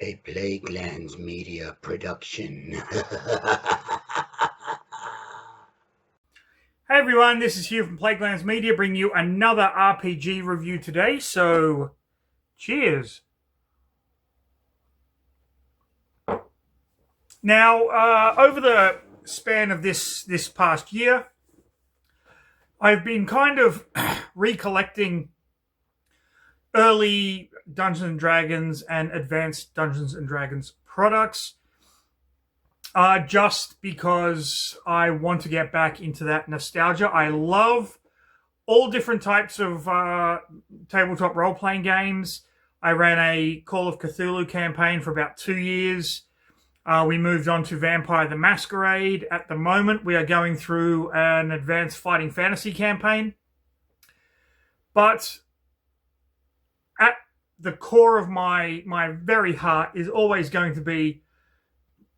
A Dragonlance media production. Hey everyone, this is Hugh from Dragonlance Media bringing you another RPG review today, so cheers. Now, over the span of this past year, I've been kind of recollecting early Dungeons & Dragons and advanced Dungeons & Dragons products, just because I want to get back into that nostalgia. I love all different types of tabletop role-playing games. I ran a Call of Cthulhu campaign for about 2 years. We moved on to Vampire the Masquerade. At the moment, we are going through an advanced fighting fantasy campaign. But at the core of my very heart is always going to be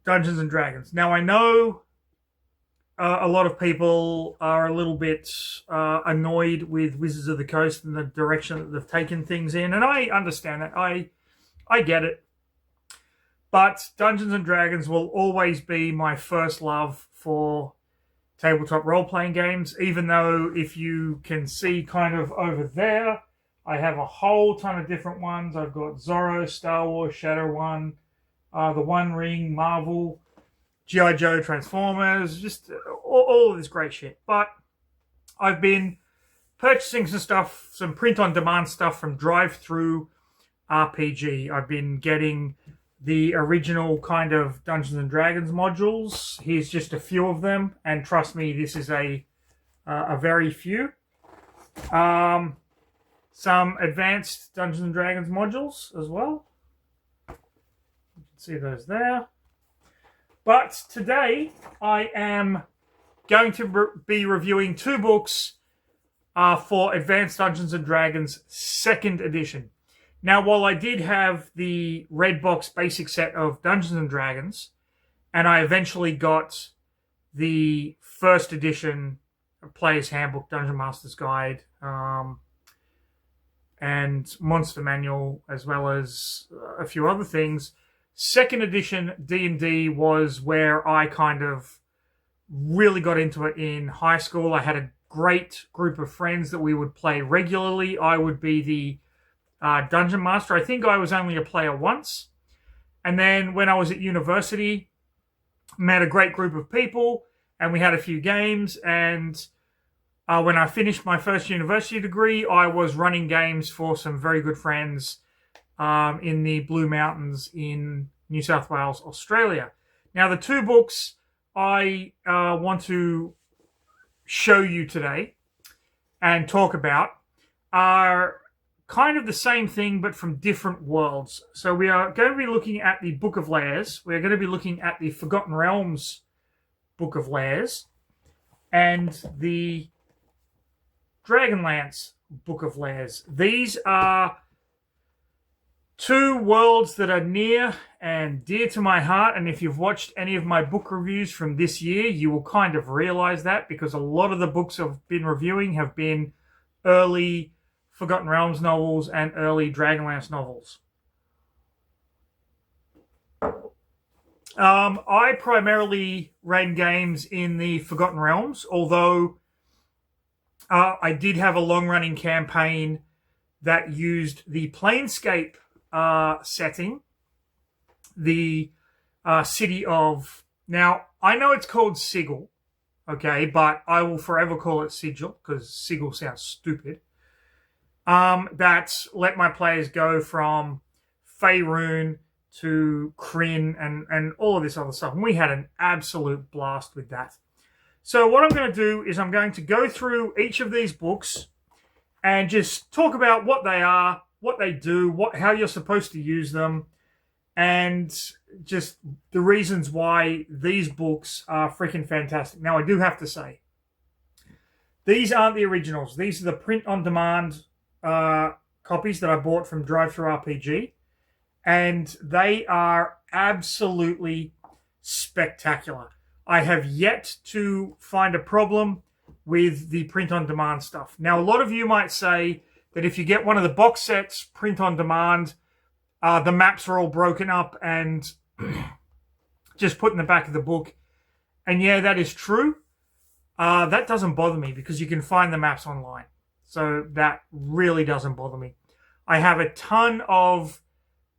Dungeons and Dragons. Now, I know a lot of people are a little bit annoyed with Wizards of the Coast and the direction that they've taken things in, and I understand that. I get it. But Dungeons and Dragons will always be my first love for tabletop role-playing games, even though if you can see kind of over there, I have a whole ton of different ones. I've got Zorro, Star Wars, Shadow One, The One Ring, Marvel, G.I. Joe, Transformers, just all of this great shit. But I've been purchasing some stuff, some print-on-demand stuff from Drive-Thru RPG. I've been getting the original kind of Dungeons and Dragons modules. Here's just a few of them, and trust me, this is a very few. Some advanced Dungeons and Dragons modules as well. You can see those there. But today I am going to be reviewing 2 books for Advanced Dungeons & Dragons 2nd edition. Now, while I did have the red box basic set of Dungeons & Dragons, and I eventually got the 1st edition Player's Handbook, Dungeon Master's Guide, and Monster Manual, as well as a few other things, 2nd edition D&D was where I kind of really got into it in high school. I had a great group of friends that we would play regularly. I would be the Dungeon Master. I think I was only a player once. And then when I was at university, met a great group of people, and we had a few games. And when I finished my first university degree, I was running games for some very good friends in the Blue Mountains in New South Wales, Australia. Now, the 2 books I want to show you today and talk about are kind of the same thing, but from different worlds. So we are going to be looking at the Book of Lairs. We're going to be looking at the Forgotten Realms Book of Lairs and the Dragonlance Book of Lairs. These are 2 worlds that are near and dear to my heart, and if you've watched any of my book reviews from this year, you will kind of realize that, because a lot of the books I've been reviewing have been early Forgotten Realms novels and early Dragonlance novels. I primarily ran games in the Forgotten Realms, although I did have a long-running campaign that used the Planescape setting, the city of... Now, I know it's called Sigil, okay, but I will forever call it Sigil, because Sigil sounds stupid. That let my players go from Faerun to Kryn and all of this other stuff. And we had an absolute blast with that. So what I'm going to do is I'm going to go through each of these books and just talk about what they are, what they do, how you're supposed to use them, and just the reasons why these books are freaking fantastic. Now, I do have to say, these aren't the originals. These are the print-on-demand copies that I bought from Drive-Thru RPG, and they are absolutely spectacular. I have yet to find a problem with the print-on-demand stuff. Now, a lot of you might say that if you get one of the box sets print-on-demand, The maps are all broken up and just put in the back of the book. And yeah, that is true. That doesn't bother me because you can find the maps online. So that really doesn't bother me. I have a ton of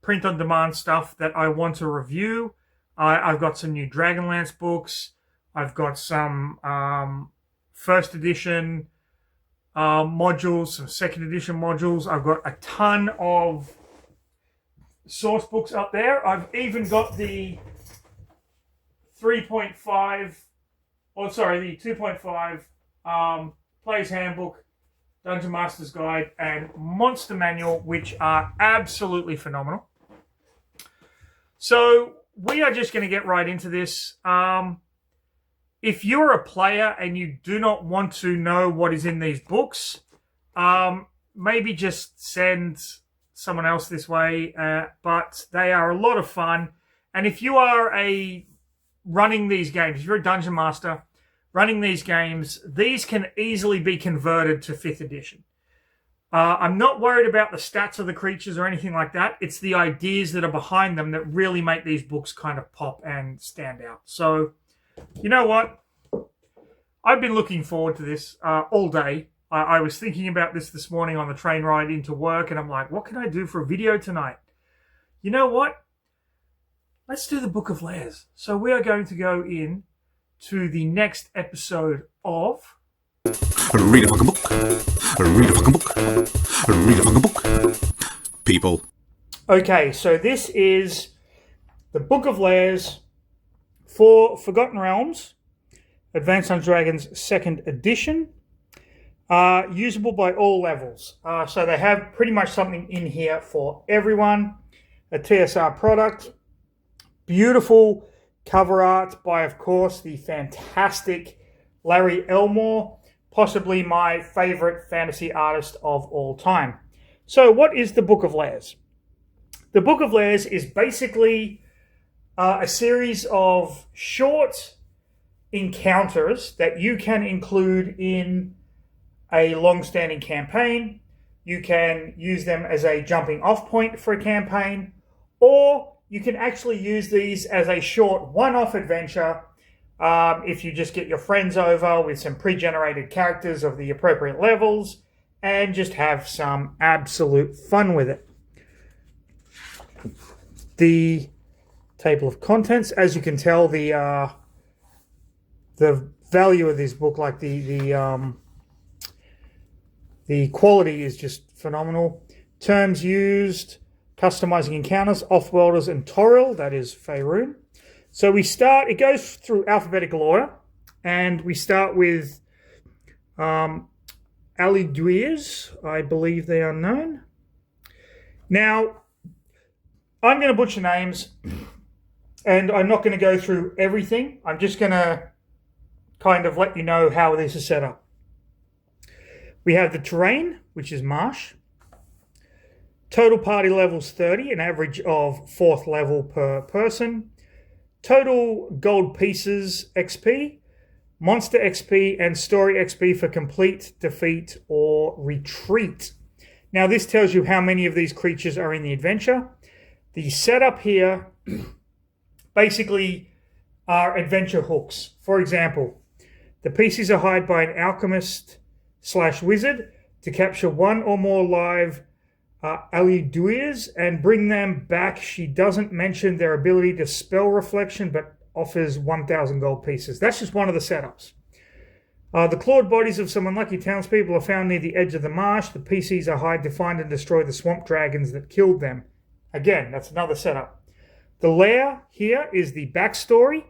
print-on-demand stuff that I want to review. I've got some new Dragonlance books. I've got some first edition modules, some second edition modules. I've got a ton of source books up there. I've even got the 2.5 Player's Handbook, Dungeon Master's Guide, and Monster Manual, which are absolutely phenomenal. So we are just going to get right into this. If you're a player and you do not want to know what is in these books, maybe just send someone else this way. But they are a lot of fun. And if you are running these games, if you're a Dungeon Master running these games, these can easily be converted to 5th edition. I'm not worried about the stats of the creatures or anything like that. It's the ideas that are behind them that really make these books kind of pop and stand out. So, you know what? I've been looking forward to this all day. I was thinking about this morning on the train ride into work, and I'm like, what can I do for a video tonight? You know what? Let's do the Book of Lairs. So we are going to go in to the next episode of... Read a fucking book. Read a fucking book. Read a fucking book. People. Okay, so this is the Book of Lairs for Forgotten Realms, Advanced Dungeons & Dragons 2nd edition. Usable by all levels. So they have pretty much something in here for everyone. A TSR product. Beautiful cover art by, of course, the fantastic Larry Elmore, possibly my favorite fantasy artist of all time. So what is the Book of Lairs? The Book of Lairs is basically a series of short encounters that you can include in a long-standing campaign. You can use them as a jumping off point for a campaign, or you can actually use these as a short one-off adventure if you just get your friends over with some pre-generated characters of the appropriate levels and just have some absolute fun with it. The table of contents, as you can tell, the value of this book, like the quality is just phenomenal. Terms used: customizing encounters, off-worlders, and Toril, that is Faerun. So we start, it goes through alphabetical order, and we start with Aliduirs, I believe they are known. Now, I'm going to butcher names, and I'm not going to go through everything. I'm just going to kind of let you know how this is set up. We have the terrain, which is marsh. Total party levels 30, an average of 4th level per person. Total gold pieces XP, monster XP, and story XP for complete, defeat, or retreat. Now this tells you how many of these creatures are in the adventure. The setup here basically are adventure hooks. For example, the pieces are hired by an alchemist/wizard to capture one or more live Aliduirs and bring them back. She doesn't mention their ability to spell reflection, but offers 1,000 gold pieces. That's just one of the setups. The clawed bodies of some unlucky townspeople are found near the edge of the marsh. The PCs are hired to find and destroy the swamp dragons that killed them. Again, that's another setup. The lair here is the backstory.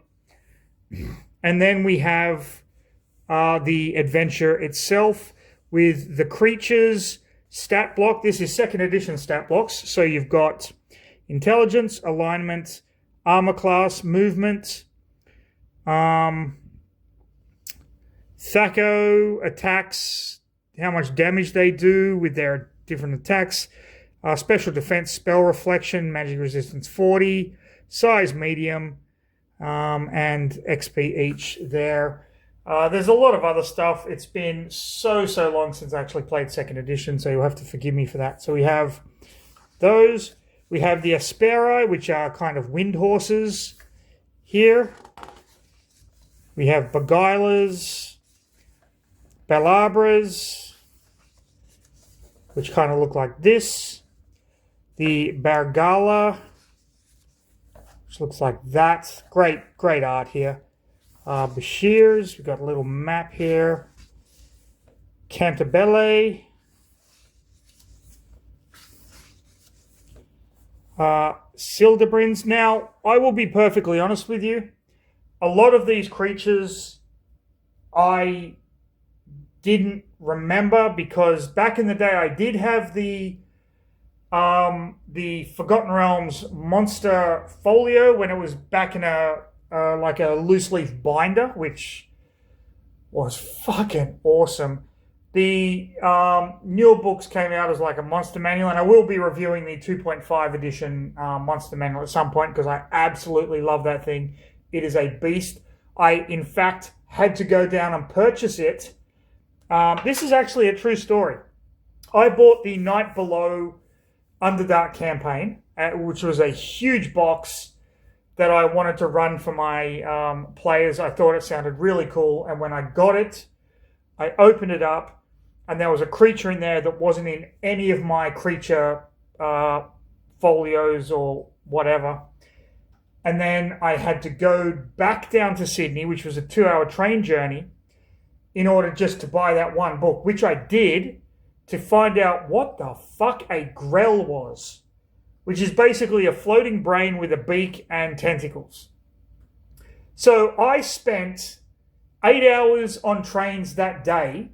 And then we have the adventure itself with the creatures, stat block. This is 2nd edition stat blocks. So you've got intelligence, alignment, armor class, movement, Thaco attacks, how much damage they do with their different attacks, special defense, spell reflection, magic resistance 40, size medium, and XP each there. There's a lot of other stuff. It's been so long since I actually played 2nd edition, so you'll have to forgive me for that. So we have those. We have the Asperi, which are kind of wind horses here. We have Beguilers, Belabras, which kind of look like this. The Bargala, which looks like that. Great art here. Bashirs, we've got a little map here. Cantabile. Sildebrins. Now, I will be perfectly honest with you. A lot of these creatures I didn't remember because back in the day I did have the Forgotten Realms monster folio when it was back in a like a loose leaf binder, which was fucking awesome. The newer books came out as like a monster manual, and I will be reviewing the 2.5 edition monster manual at some point because I absolutely love that thing. It is a beast. I, in fact, had to go down and purchase it. This is actually a true story. I bought the Night Below Underdark campaign, which was a huge box that I wanted to run for my players. I thought it sounded really cool, and when I got it, I opened it up, and there was a creature in there that wasn't in any of my creature folios or whatever. And then I had to go back down to Sydney, which was a 2-hour train journey, in order just to buy that one book, which I did, to find out what the fuck a Grell was, which is basically a floating brain with a beak and tentacles. So I spent 8 hours on trains that day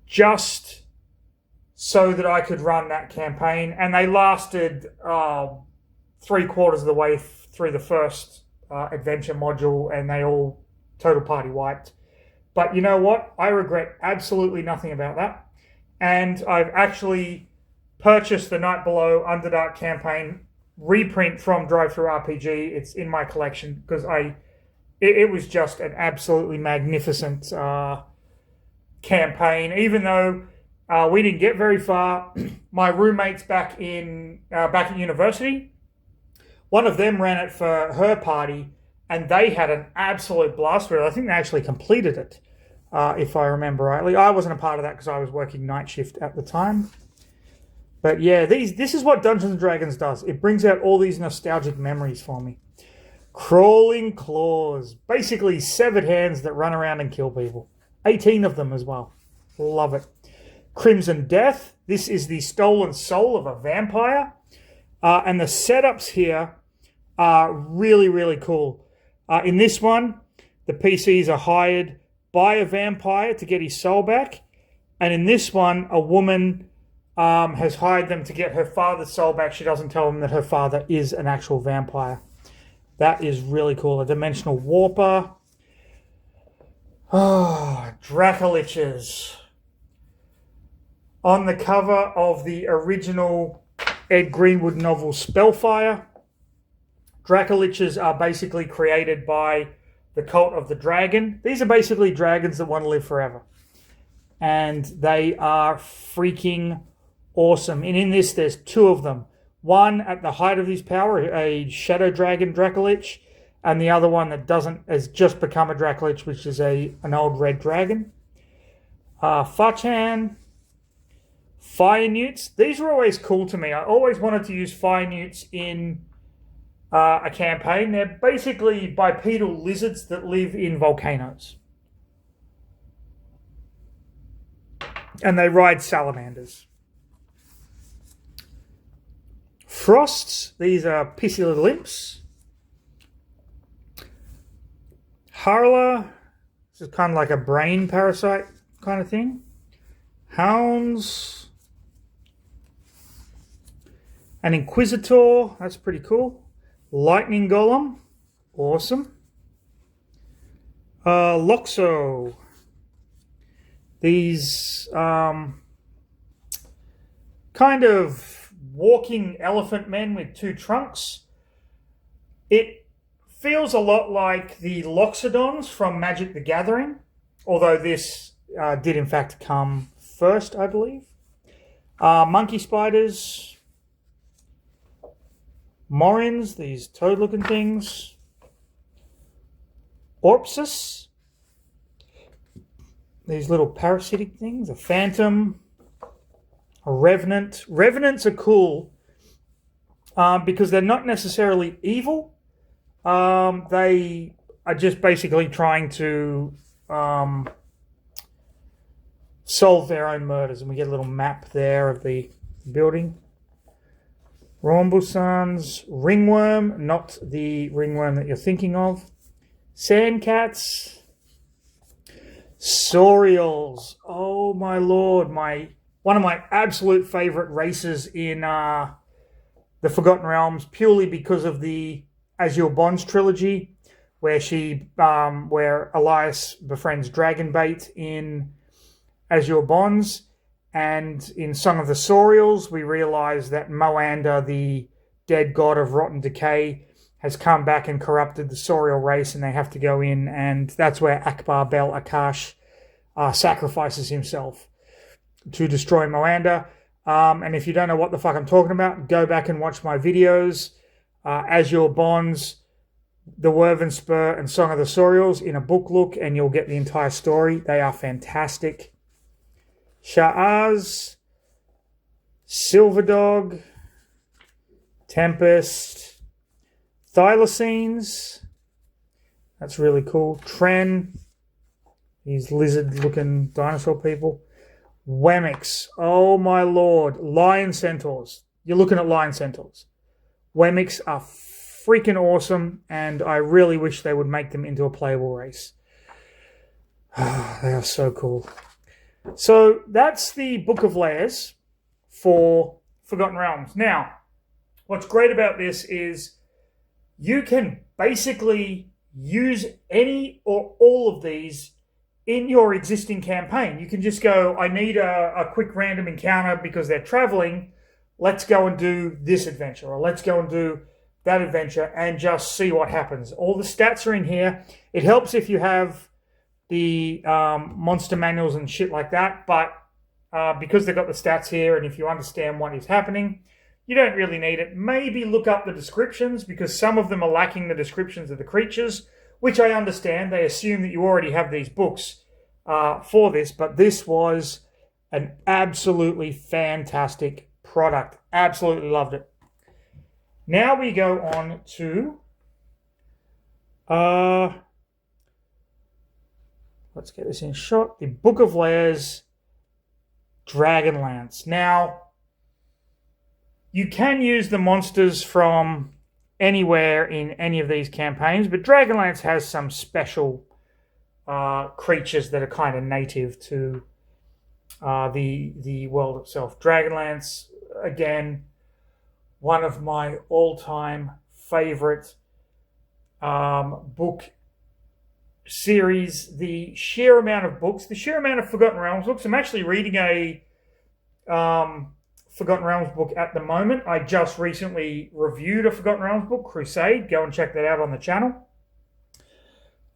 just so that I could run that campaign, and they lasted 3/4 of the way through the first adventure module, and they all total party wiped. But you know what? I regret absolutely nothing about that. And I've actually purchased the Night Below Underdark campaign reprint from Drive-Thru RPG. It's in my collection because it was just an absolutely magnificent campaign. Even though we didn't get very far, my roommates back at university, one of them ran it for her party, and they had an absolute blast with it. I think they actually completed it, if I remember rightly. I wasn't a part of that because I was working night shift at the time. But yeah, this is what Dungeons & Dragons does. It brings out all these nostalgic memories for me. Crawling Claws. Basically severed hands that run around and kill people. 18 of them as well. Love it. Crimson Death. This is the stolen soul of a vampire. And the setups here are really, really cool. In this one, the PCs are hired by a vampire to get his soul back. And in this one, a woman has hired them to get her father's soul back. She doesn't tell them that her father is an actual vampire. That is really cool. A Dimensional Warper. Dracoliches. On the cover of the original Ed Greenwood novel Spellfire, Dracoliches are basically created by the Cult of the Dragon. These are basically dragons that want to live forever. And they are freaking awesome. And in this, there's 2 of them. One at the height of his power, a Shadow Dragon Dracolich, and the other one that has just become a Dracolich, which is an old red dragon. Fachan, Fire Newts. These were always cool to me. I always wanted to use Fire Newts in a campaign. They're basically bipedal lizards that live in volcanoes. And they ride salamanders. Frosts. These are pissy little imps. Harla. This is kind of like a brain parasite kind of thing. Hounds. An Inquisitor. That's pretty cool. Lightning Golem. Awesome. Loxo. These kind of walking elephant men with 2 trunks. It feels a lot like the Loxodons from Magic the Gathering, although this did in fact come first, I believe. Monkey spiders. Morins, these toad-looking things. Orpsis, these little parasitic things. A phantom. A revenant. Revenants are cool because they're not necessarily evil. They are just basically trying to solve their own murders. And we get a little map there of the building. Rhombusans, ringworm, not the ringworm that you're thinking of. Sandcats, saurials. Oh my lord, one of my absolute favorite races in the Forgotten Realms, purely because of the Azure Bonds trilogy, where where Elias befriends Dragonbait in Azure Bonds. And in Song of the Saurials, we realize that Moander, the dead god of rotten decay, has come back and corrupted the Saurial race, and they have to go in, and that's where Akbar Bel Akash sacrifices himself to destroy Moander. And if you don't know what the fuck I'm talking about, go back and watch my videos. Azure Bonds, The Werven Spur, and Song of the Saurials in a book look, and you'll get the entire story. They are fantastic. Sha'az, Silverdog, Tempest, Thylacines. That's really cool. Tren, these lizard-looking dinosaur people. Wemmix, oh my lord. Lion Centaurs. You're looking at Lion Centaurs. Wemmix are freaking awesome, and I really wish they would make them into a playable race. They are so cool. So that's the Book of Lairs for Forgotten Realms. Now, what's great about this is you can basically use any or all of these in your existing campaign. You can just go, I need a quick random encounter because they're traveling. Let's go and do this adventure, or let's go and do that adventure, and just see what happens. All the stats are in here. It helps if you have the monster manuals and shit like that, but because they've got the stats here, and if you understand what is happening, you don't really need it. Maybe look up the descriptions, because some of them are lacking the descriptions of the creatures, which I understand. They assume that you already have these books for this, but this was an absolutely fantastic product. Absolutely loved it. Now we go on to let's get this in shot. The Book of Lairs, Dragonlance. Now, you can use the monsters from anywhere in any of these campaigns, but Dragonlance has some special creatures that are kind of native to the world itself. Dragonlance, again, one of my all-time favorite book series. The sheer amount of books, the sheer amount of Forgotten Realms books. I'm actually reading a Forgotten Realms book at the moment. I just recently reviewed a Forgotten Realms book, Crusade. Go and check that out on the channel.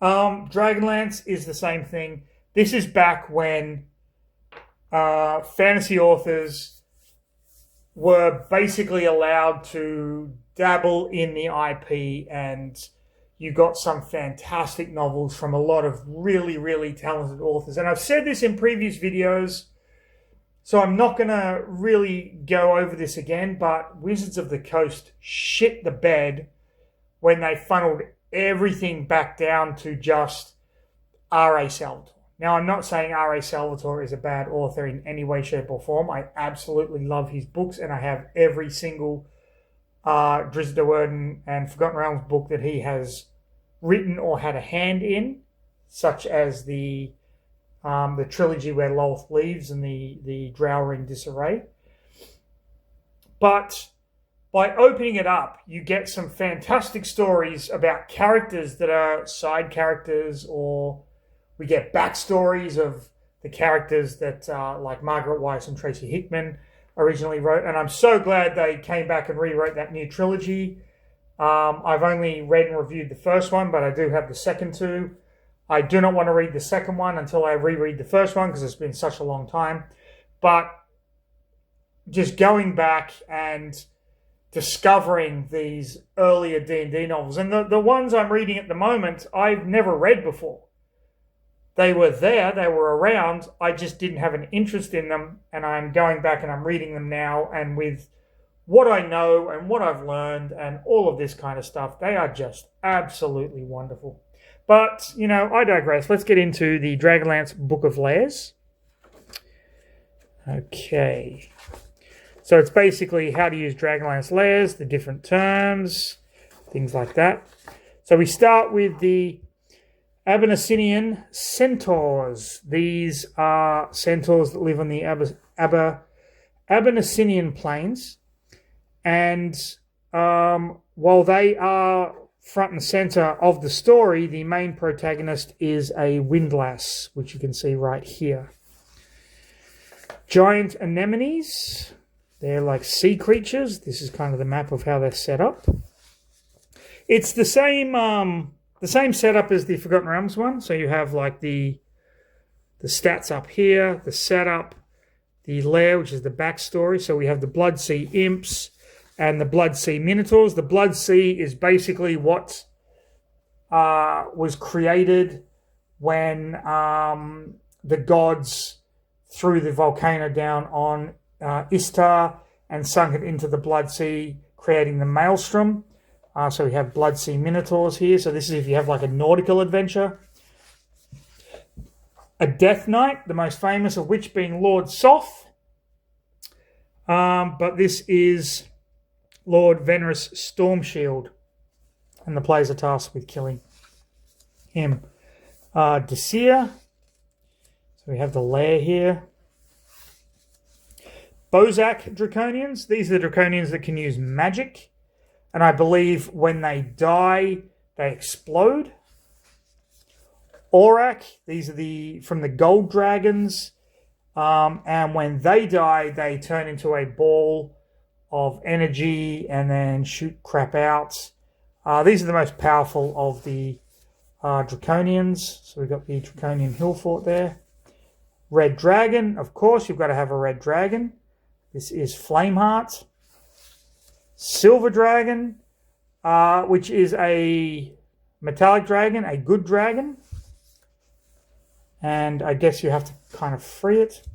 Dragonlance is the same thing. This is back when fantasy authors were basically allowed to dabble in the IP, and you got some fantastic novels from a lot of really, really talented authors. And I've said this in previous videos, so I'm not going to really go over this again, but Wizards of the Coast shit the bed when they funneled everything back down to just R.A. Salvatore. Now, I'm not saying R.A. Salvatore is a bad author in any way, shape, or form. I absolutely love his books, and I have every single Drizzt Do'Urden and Forgotten Realms book that he has written or had a hand in, such as the trilogy where Lolth leaves and the Drow-Ring Disarray. But by opening it up, you get some fantastic stories about characters that are side characters, or we get backstories of the characters that like Margaret Weiss and Tracy Hickman originally wrote. And I'm so glad they came back and rewrote that new trilogy. I've only read and reviewed the first one, but I do have the second two. I do not want to read the second one until I reread the first one, because it's been such a long time. But just going back and discovering these earlier D&D novels. And the ones I'm reading at the moment, I've never read before. They were there, they were around, I just didn't have an interest in them, and I'm going back and I'm reading them now, and with what I know and what I've learned and all of this kind of stuff, they are just absolutely wonderful. But, I digress. Let's get into the Dragonlance Book of Lairs. Okay. So it's basically how to use Dragonlance Lairs, the different terms, things like that. So we start with the Abyssinian centaurs. These are centaurs that live on the Abyssinian plains. And while they are front and center of the story, the main protagonist is a windlass, which you can see right here. Giant anemones. They're like sea creatures. This is kind of the map of how they're set up. It's the same setup as the Forgotten Realms one. So you have like the stats up here, the setup, the lair, which is the backstory. So we have the Blood Sea Imps and the Blood Sea Minotaurs. The Blood Sea is basically what was created when the gods threw the volcano down on Istar and sunk it into the Blood Sea, creating the Maelstrom. So we have Blood Sea Minotaurs here. So this is if you have like a nautical adventure. A Death Knight, the most famous of which being Lord Soth. But this is Lord Venerus Stormshield, and the players are tasked with killing him. Desir. So we have the lair here. Bozak Draconians. These are the Draconians that can use magic. And I believe when they die, they explode. Aurak. These are from the Gold Dragons. And when they die, they turn into a ball of energy and then shoot crap out. These are the most powerful of the Draconians. So we've got the Draconian Hill Fort there. Red Dragon, of course, you've got to have a Red Dragon. This is Flameheart. Silver Dragon, which is a metallic dragon, a good dragon. And I guess you have to kind of free it.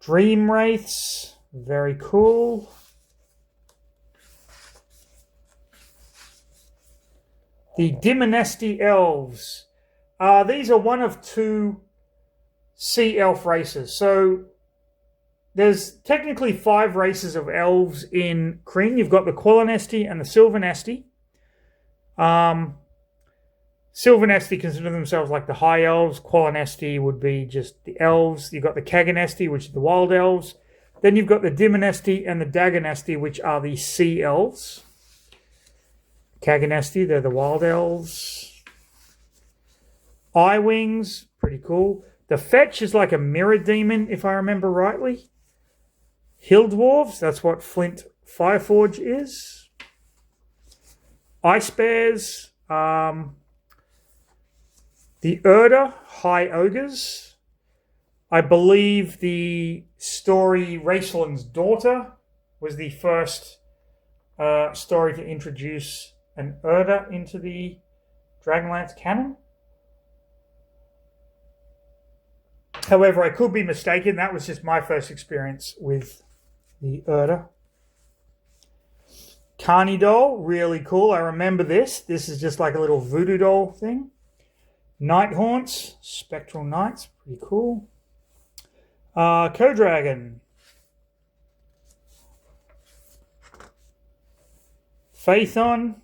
Dream Wraiths, very cool. The Dimonesti Elves. These are one of two sea elf races. So there's technically 5 races of elves in Kryn. You've got the Quillanesti and the Silvernesti. Silvernesti consider themselves like the high elves. Quillanesti would be just the elves. You've got the Kaganesti, which are the wild elves. Then you've got the Dimonesti and the Dagonesti, which are the sea elves. Kaganesti, they're the wild elves. Eye Wings, pretty cool. The Fetch is like a mirror demon, if I remember rightly. Hill Dwarves, that's what Flint Fireforge is. Ice Bears, the Urda, High Ogres. I believe the story Raceland's Daughter was the first story to introduce an Urda into the Dragonlance canon. However, I could be mistaken. That was just my first experience with the Urda. Carney Doll, really cool. I remember this. This is just like a little voodoo doll thing. Night Haunts, Spectral Knights, pretty cool. Co-Dragon. Phaethon.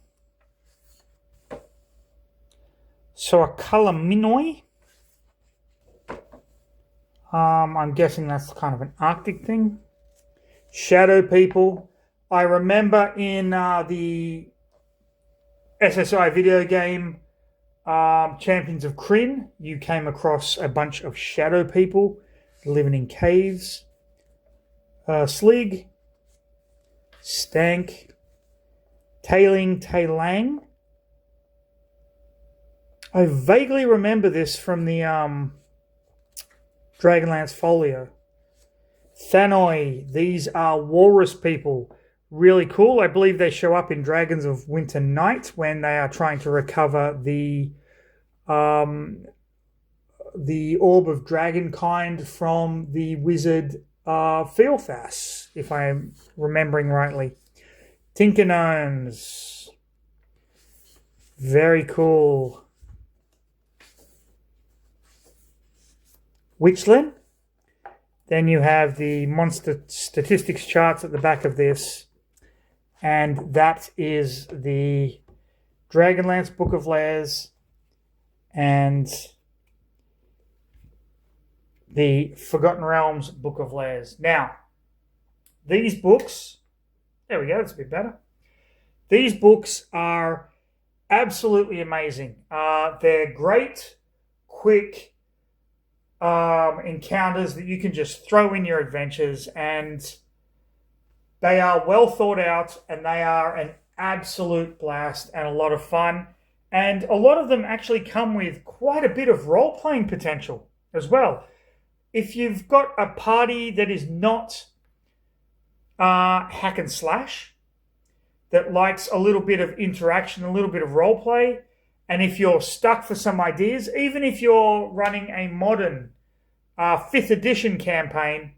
Soakalaminoi. I'm guessing that's kind of an Arctic thing. Shadow People. I remember in the SSI video game Champions of Kryn, you came across a bunch of Shadow People living in caves. Slig. Stank. Tailang. I vaguely remember this from the Dragonlance Folio. Thanoi, these are walrus people. really cool. I believe they show up in Dragons of Winter Night when they are trying to recover the Orb of Dragonkind from the wizard Feelfas, if I'm remembering rightly. Tinker Gnomes. Very cool. Witchland. Then you have the monster statistics charts at the back of this. And that is the Dragonlance Book of Lairs and the Forgotten Realms Book of Lairs. Now, these books, there we go, that's a bit better. These books are absolutely amazing. They're great, quick encounters that you can just throw in your adventures, and they are well thought out, and they are an absolute blast and a lot of fun. And a lot of them actually come with quite a bit of role-playing potential as well. If you've got a party that is not hack and slash, that likes a little bit of interaction, a little bit of role play, and if you're stuck for some ideas, even if you're running a modern 5th edition campaign,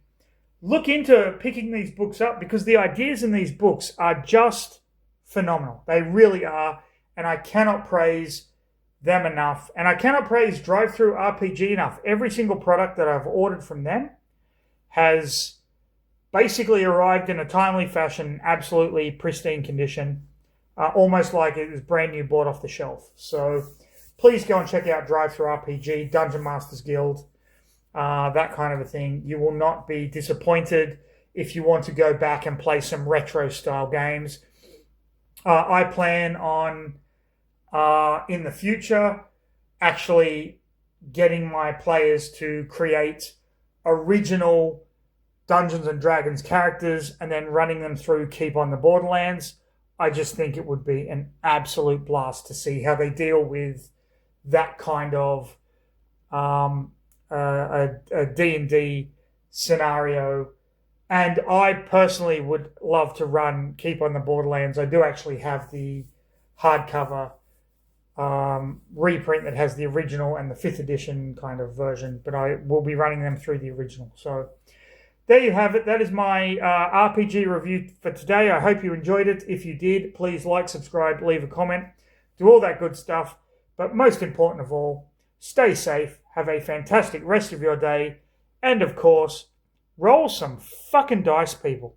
look into picking these books up, because the ideas in these books are just phenomenal. They really are, and I cannot praise them enough. And I cannot praise Drive-Thru RPG enough. Every single product that I've ordered from them has basically arrived in a timely fashion, absolutely pristine condition, almost like it was brand new, bought off the shelf. So please go and check out Drive-Thru RPG, Dungeon Masters Guild, that kind of a thing. You will not be disappointed if you want to go back and play some retro-style games. I plan on, in the future, actually getting my players to create original Dungeons and Dragons characters and then running them through Keep on the Borderlands. I just think it would be an absolute blast to see how they deal with that kind of a D&D scenario. And I personally would love to run Keep on the Borderlands. I do actually have the hardcover reprint that has the original and the 5th edition kind of version, but I will be running them through the original. So there you have it. That is my RPG review for today. I hope you enjoyed it. If you did, please like, subscribe, leave a comment, do all that good stuff. But most important of all, stay safe, have a fantastic rest of your day, and of course, roll some fucking dice, people.